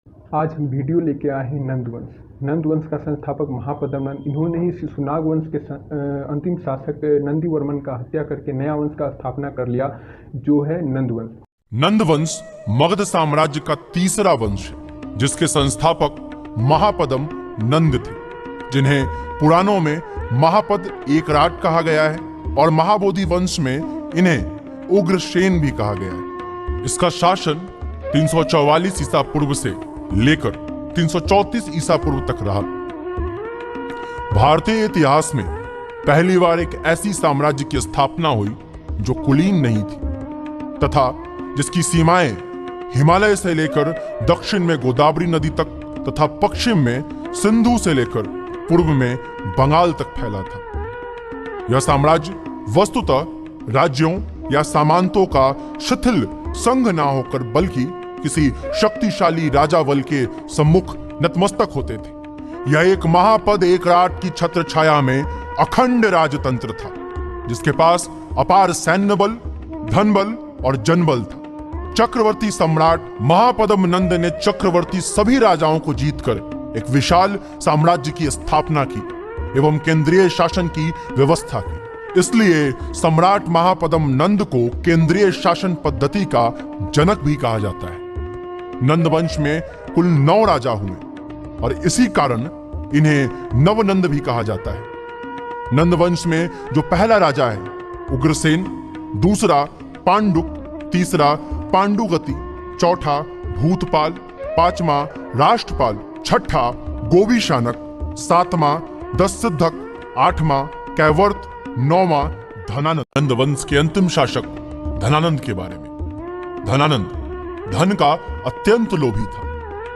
आज हम वीडियो लेके आए हैं नंदवंश। नंदवंश का संस्थापक महापद्म नंद, इन्होंने ही शिशुनाग वंश के अंतिम शासक नंदीवर्मन का हत्या करके नया वंश का स्थापना कर लिया, जो है नंदवंश। नंदवंश मगध साम्राज्य का तीसरा वंश है, जिसके संस्थापक महापद्म नंद थे, जिन्हें पुराणों में महापद एकराट कहा गया है और महाबोधि वंश में इन्हें उग्रसेन भी कहा गया है। इसका शासन 344 ईसा पूर्व से लेकर 334 ईसा पूर्व तक रहा। भारतीय इतिहास में पहली बार एक ऐसी साम्राज्य की स्थापना हुई जो कुलीन नहीं थी तथा जिसकी सीमाएं हिमालय से लेकर दक्षिण में गोदावरी नदी तक तथा पश्चिम में सिंधु से लेकर पूर्व में बंगाल तक फैला था। यह साम्राज्य वस्तुतः राज्यों या सामंतों का शिथिल संघ ना होकर बल्कि किसी शक्तिशाली राजावल के सम्मुख नतमस्तक होते थे। यह एक महापद एकराट की छत्र छाया में अखंड राजतंत्र था, जिसके पास अपार सैन्य बल, धन बल और जनबल था। चक्रवर्ती सम्राट महापद्म नंद ने चक्रवर्ती सभी राजाओं को जीतकर एक विशाल साम्राज्य की स्थापना की एवं केंद्रीय शासन की व्यवस्था की। इसलिए सम्राट महापद्म नंद को केंद्रीय शासन पद्धति का जनक भी कहा जाता है। नंदवंश में कुल 9 राजा हुए और इसी कारण इन्हें नवनंद भी कहा जाता है। नंदवंश में जो पहला राजा है उग्रसेन, दूसरा पांडुक, तीसरा पांडुगति, चौथा भूतपाल, पांचवा राष्ट्रपाल, छठा गोविशानक, सातवां दससिद्धक, आठवां कैवर्त, नौवां धनानंद। नंदवंश के अंतिम शासक धनानंद के बारे में। धनानंद धन का अत्यंत लोभी था।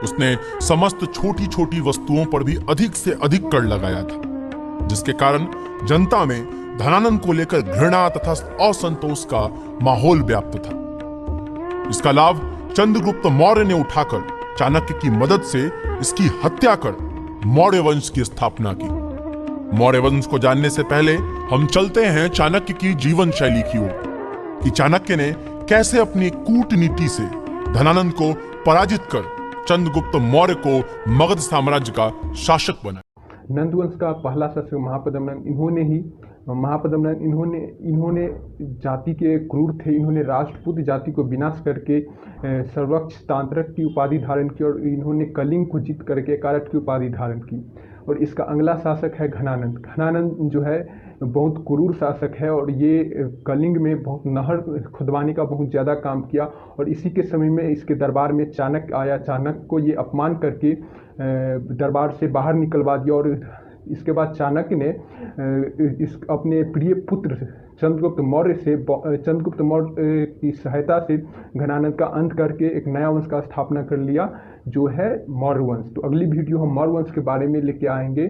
उसने समस्त छोटी छोटी वस्तुओं पर भी अधिक से अधिक कर लगाया था, जिसके कारण जनता में धनानंद को लेकर घृणा तथा असंतोष का माहौल व्याप्त था। इसका लाभ चंद्रगुप्त मौर्य ने उठाकर चाणक्य की मदद से इसकी हत्या कर मौर्य वंश की स्थापना की। मौर्य वंश को जानने से पहले हम चलते हैं चाणक्य की जीवन शैली की ओर कि चाणक्य ने कैसे अपनी कूटनीति से धनानंद को पराजित कर चंद्रगुप्त मौर्य को मगध साम्राज्य का शासक बनाया। नंदवंश का पहला शासक महापद्म नंद, इन्होंने जाति के क्रूर थे। इन्होंने राष्ट्रपूत जाति को विनाश करके सर्वक्षतांत्रक की उपाधि धारण की और इन्होंने कलिंग को जीत करके कारट की उपाधि धारण की। और इसका अगला शासक है घनानंद। घनानंद जो है बहुत क्रूर शासक है और ये कलिंग में बहुत नहर खुदवाने का बहुत ज़्यादा काम किया। और इसी के समय में इसके दरबार में चाणक्य आया। चाणक्य को ये अपमान करके दरबार से बाहर निकलवा दिया और इसके बाद चाणक्य ने इस अपने प्रिय पुत्र चंद्रगुप्त मौर्य की सहायता से घनानंद का अंत करके एक नया वंश का स्थापना कर लिया, जो है मौर्य वंश। तो अगली वीडियो हम मौर्य वंश के बारे में लेके आएंगे।